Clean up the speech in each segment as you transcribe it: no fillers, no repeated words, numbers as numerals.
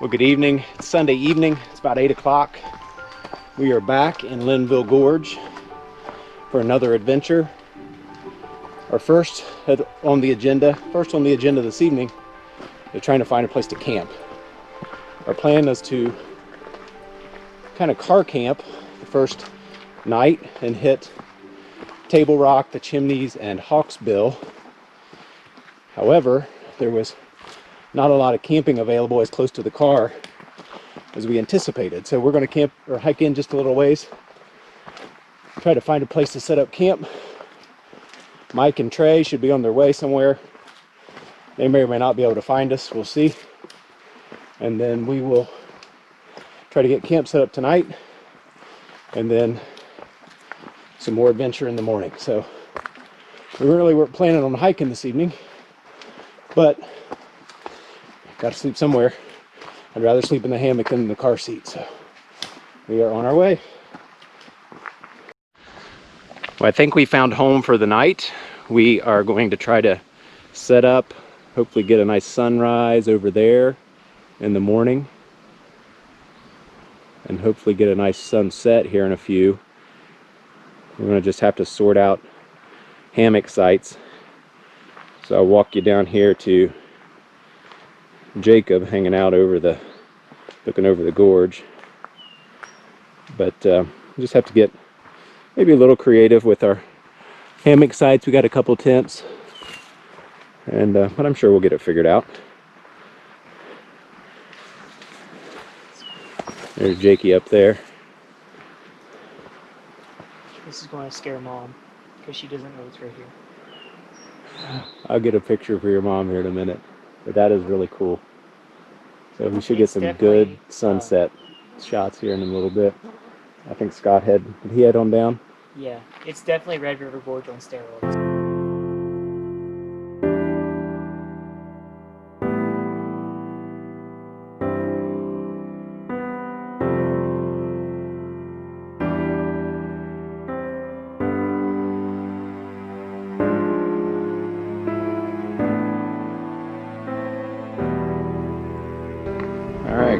Well, good evening. It's Sunday evening. It's about 8 o'clock. We are back in Linville Gorge for another adventure. Our first on the agenda this evening is trying to find a place to camp. Our plan is to kind of car camp the first night and hit Table Rock, the Chimneys, and Hawksbill. However, there was not a lot of camping available as close to the car as we anticipated. So we're going to camp or hike in just a little ways, try to find a place to set up camp. Mike and Trey should be on their way somewhere. They may or may not be able to find us. We'll see. And then we will try to get camp set up tonight, and then some more adventure in the morning. So we really weren't planning on hiking this evening, but got to sleep somewhere. I'd rather sleep in the hammock than in the car seat, so we are on our way. Well, I think we found home for the night. We are going to try to set up, hopefully get a nice sunrise over there in the morning, and hopefully get a nice sunset here in a few. We're going to just have to sort out hammock sites. So I'll walk you down here to Jacob hanging out looking over the gorge. But we just have to get maybe a little creative with our hammock sites. We got a couple tents, and but I'm sure we'll get it figured out. There's Jakey up there. This is going to scare Mom because she doesn't know it's right here. I'll get a picture for your mom here in a minute. But that is really cool. So we should get some good sunset shots here in a little bit. I think Scott did he head on down? Yeah, it's definitely Red River Gorge on steroids.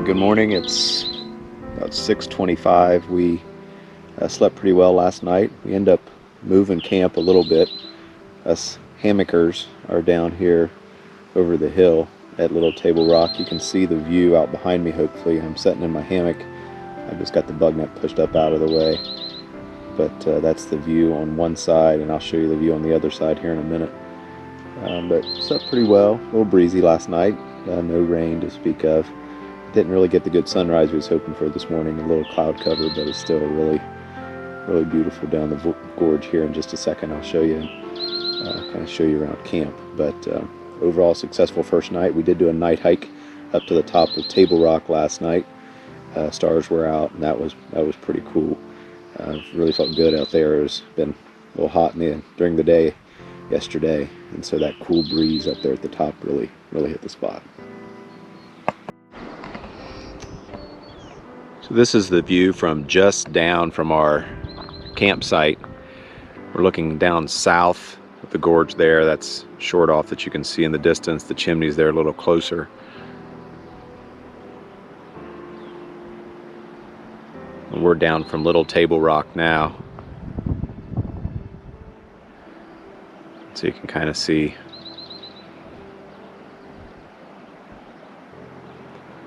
Good morning. It's about 6:25. We slept pretty well last night. We end up moving camp a little bit. Us hammockers are down here over the hill at Little Table Rock. You can see the view out behind me. Hopefully, I'm sitting in my hammock. I just got the bug net pushed up out of the way, but that's the view on one side, and I'll show you the view on the other side here in a minute. But slept pretty well. A little breezy last night. No rain to speak of. Didn't really get the good sunrise we was hoping for this morning. A little cloud cover, but it's still really beautiful down the gorge here. In just a second, I'll show you, kind of show you around camp. But overall, successful first night. We did do a night hike up to the top of Table Rock last night. Stars were out, and that was pretty cool. Really felt good out there. It's been a little hot during the day yesterday, and so that cool breeze up there at the top really hit the spot. So this is the view from just down from our campsite. We're looking down south of the gorge there. That's short off that you can see in the distance. The Chimneys there a little closer. And we're down from Little Table Rock now. So you can kind of see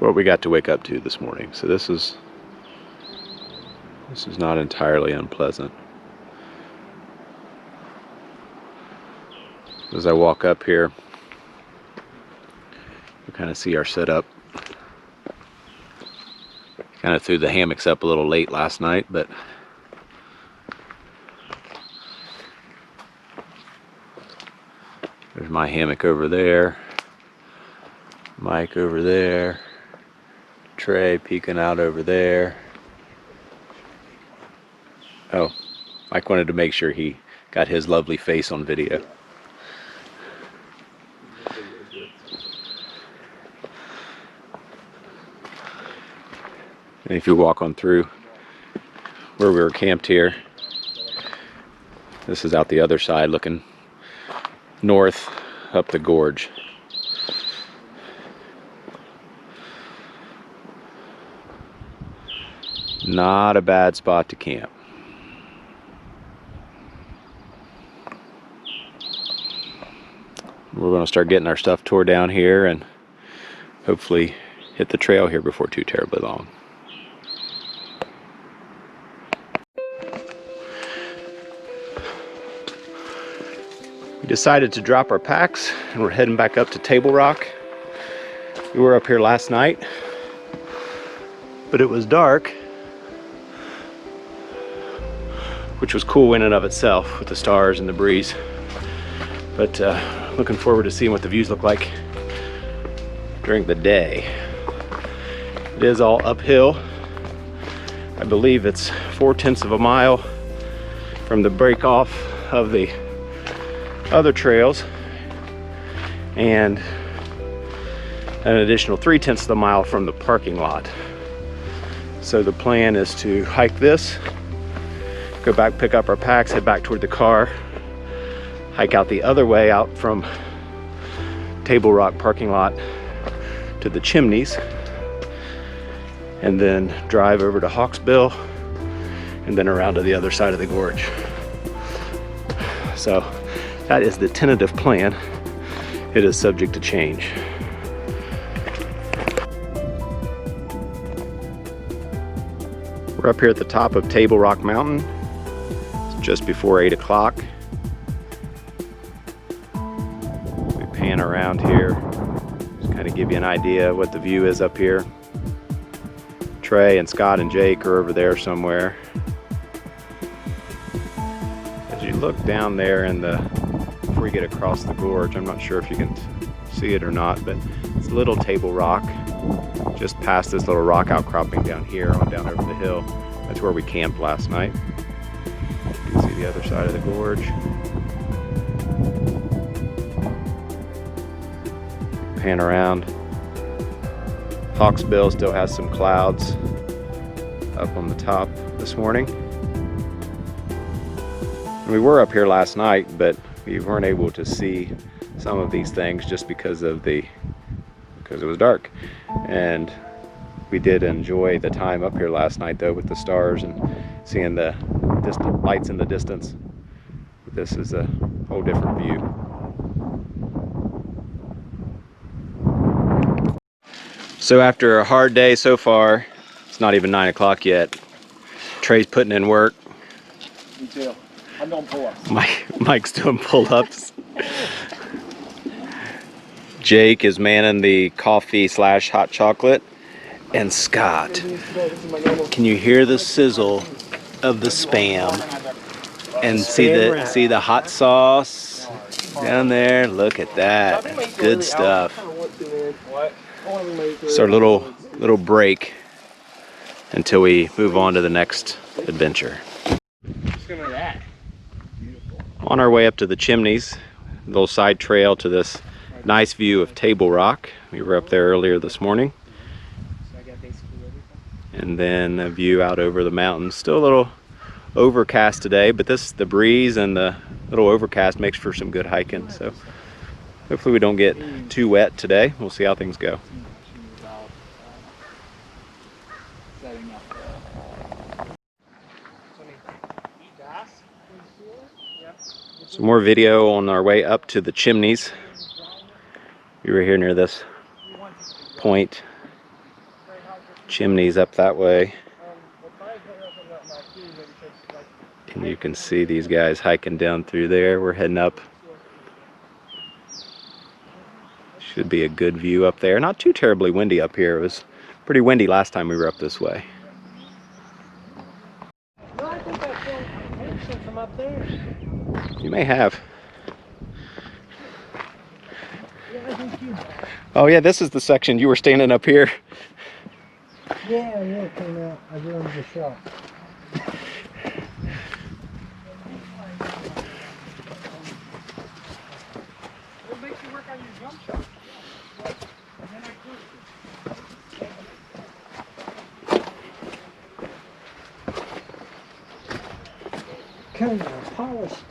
what we got to wake up to this morning. So this is not entirely unpleasant. As I walk up here, you kind of see our setup. Kind of threw the hammocks up a little late last night, but there's my hammock over there, Mike over there, Trey peeking out over there. Oh, Mike wanted to make sure he got his lovely face on video. And if you walk on through where we were camped here, this is out the other side looking north up the gorge. Not a bad spot to camp. We're going to start getting our stuff tore down here and hopefully hit the trail here before too terribly long. We decided to drop our packs and we're heading back up to Table Rock. We were up here last night, but it was dark, which was cool in and of itself with the stars and the breeze. But looking forward to seeing what the views look like during the day. It is all uphill. I believe it's 4/10 of a mile from the break off of the other trails and an additional 3/10 of a mile from the parking lot. So the plan is to hike this, go back, pick up our packs, head back toward the car, hike out the other way out from Table Rock parking lot to the Chimneys, and then drive over to Hawksbill and then around to the other side of the gorge. So that is the tentative plan. It is subject to change. We're up here at the top of Table Rock Mountain. It's just before 8 o'clock. We pan around here, just kind of give you an idea of what the view is up here. Trey and Scott and Jake are over there somewhere. As you look down there in the, before you get across the gorge, I'm not sure if you can see it or not, but it's Little Table Rock, just past this little rock outcropping down here on down over the hill. That's where we camped last night. You can see the other side of the gorge. Pan around. Hawksbill still has some clouds up on the top this morning. We were up here last night, but we weren't able to see some of these things just because it was dark. And we did enjoy the time up here last night though, with the stars and seeing the distant lights in the distance. This is a whole different view. So after a hard day so far, it's not even 9 o'clock yet. Trey's putting in work. Me too. I'm doing pull-ups. Mike's doing pull-ups. Jake is manning the coffee / hot chocolate. And Scott, can you hear the sizzle of the Spam? And see the hot sauce down there? Look at that. Good stuff. It's our little break until we move on to the next adventure. On our way up to the Chimneys, a little side trail to this nice view of Table Rock. We were up there earlier this morning. And then a view out over the mountains. Still a little overcast today, but the breeze and the little overcast makes for some good hiking. So hopefully we don't get too wet today. We'll see how things go. Some more video on our way up to the Chimneys. We were here near this point. Chimneys up that way. And you can see these guys hiking down through there. We're heading up. Should be a good view up there. Not too terribly windy up here. It was pretty windy last time we were up this way. No, I think I filmed from up there. You may have. Yeah, I think you. Oh yeah, this is the section you were standing up here. Yeah, came out. I ruined the shot. What makes you work on your jump shot? And then I cursed it. Kind of polished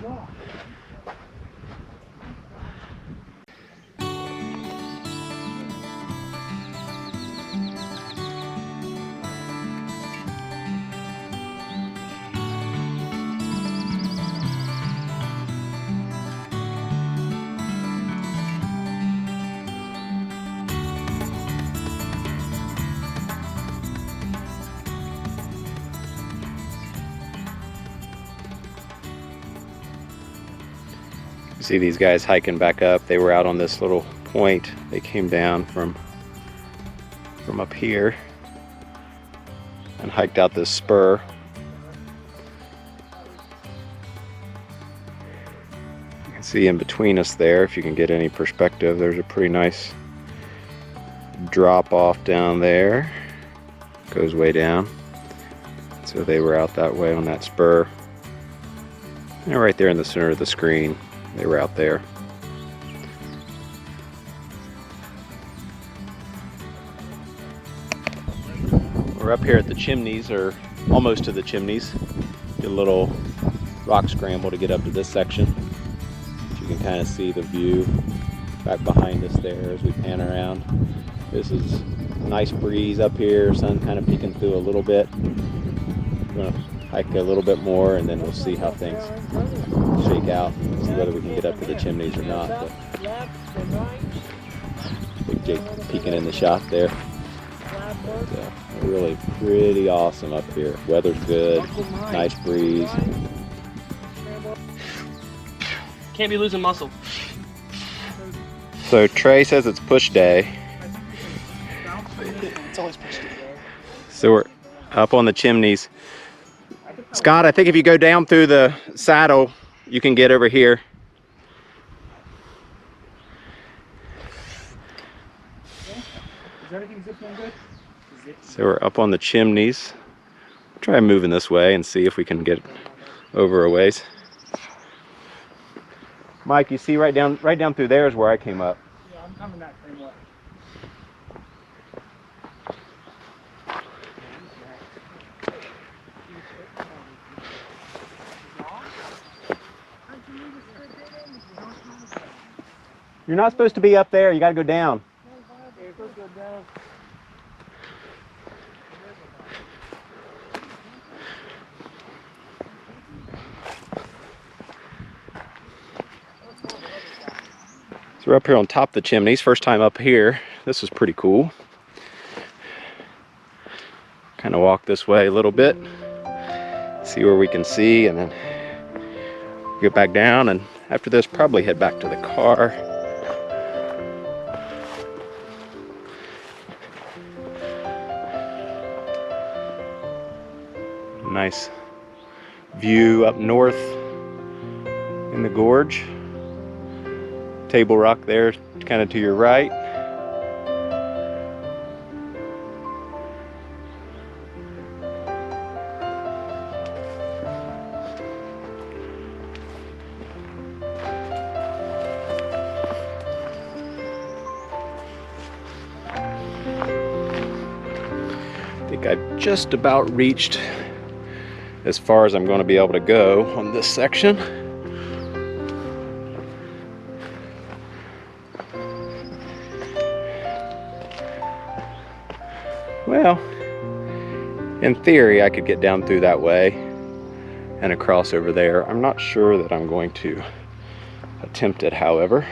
rock. You see these guys hiking back up. They were out on this little point. They came down from up here and hiked out this spur. You can see in between us there, if you can get any perspective, there's a pretty nice drop off down there. Goes way down. So they were out that way on that spur. And right there in the center of the screen, they were out there. We're up here at the Chimneys, or almost to the Chimneys. Did a little rock scramble to get up to this section. You can kind of see the view back behind us there as we pan around. This is a nice breeze up here, sun kind of peeking through a little bit. We're gonna hike a little bit more and then we'll see how things shake out, see whether we can get up to the Chimneys or not. But Big Jake peeking in the shot there. But, really pretty awesome up here. Weather's good, nice breeze. Can't be losing muscle. So Trey says it's push day. It's always pushed. So we're up on the Chimneys. Scott, I think if you go down through the saddle, you can get over here. Is everything zipping good? So we're up on the Chimneys. Try moving this way and see if we can get over a ways. Mike, you see right down through there is where I came up. Yeah, I'm coming that same way. You're not supposed to be up there. You got to go down. So we're up here on top of the Chimneys. First time up here. This is pretty cool. Kind of walk this way a little bit. See where we can see and then get back down, and after this probably head back to the car. Nice view up north in the gorge. Table Rock there, kind of to your right. I think I've just about reached as far as I'm going to be able to go on this section. Well, in theory, I could get down through that way and across over there. I'm not sure that I'm going to attempt it, however.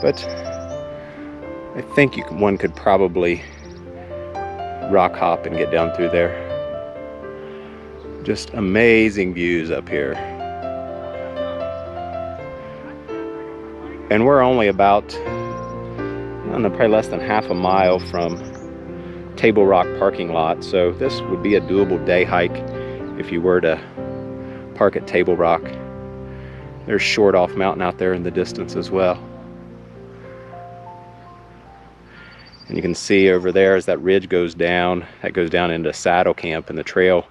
But I think one could probably rock hop and get down through there. Just amazing views up here. And we're only about, I don't know, probably less than half a mile from Table Rock parking lot. So this would be a doable day hike if you were to park at Table Rock. There's Short Off Mountain out there in the distance as well. And you can see over there as that ridge goes down, that goes down into Saddle Camp, and the trail,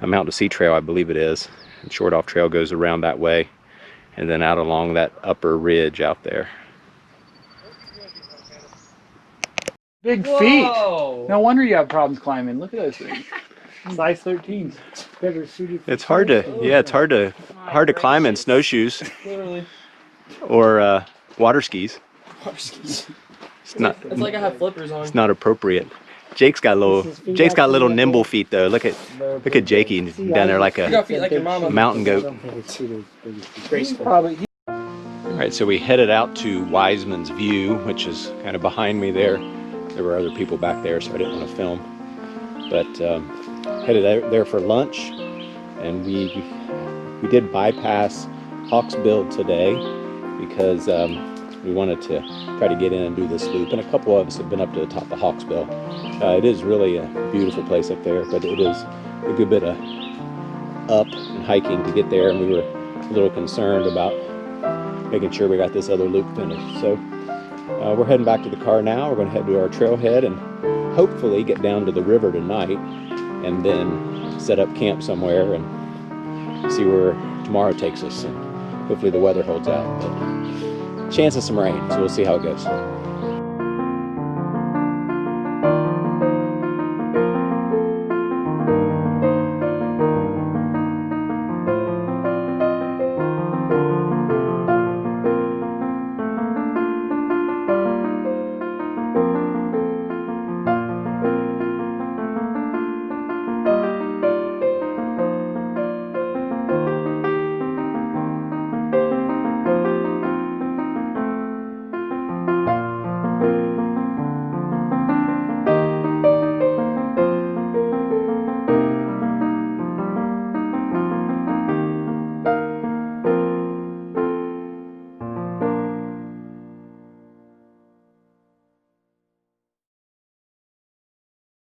a Mountain to Sea trail I believe it is, and Short Off Trail goes around that way and then out along that upper ridge out there. Big Whoa. feet. No wonder you have problems climbing. Look at those things. Size 13. Better suited for It's hard to, yeah, it's hard to climb in snowshoes Literally. or water skis. It's not, It's like I have flippers on. it's not appropriate. Jake's got little nimble feet though. Look at Jakey down there like You a got feet like your mama. mountain goat. Graceful. Probably. All right, so we headed out to Wiseman's View, which is kind of behind me there. There were other people back there, so I didn't want to film. But headed there for lunch, and we did bypass Hawksbill today because we wanted to try to get in and do this loop, and a couple of us have been up to the top of Hawksbill. It is really a beautiful place up there, but it is a good bit of up and hiking to get there, and we were a little concerned about making sure we got this other loop finished. So we're heading back to the car now. We're going to head to our trailhead and hopefully get down to the river tonight, and then set up camp somewhere and see where tomorrow takes us. And hopefully the weather holds out, but chance of some rain, so we'll see how it goes.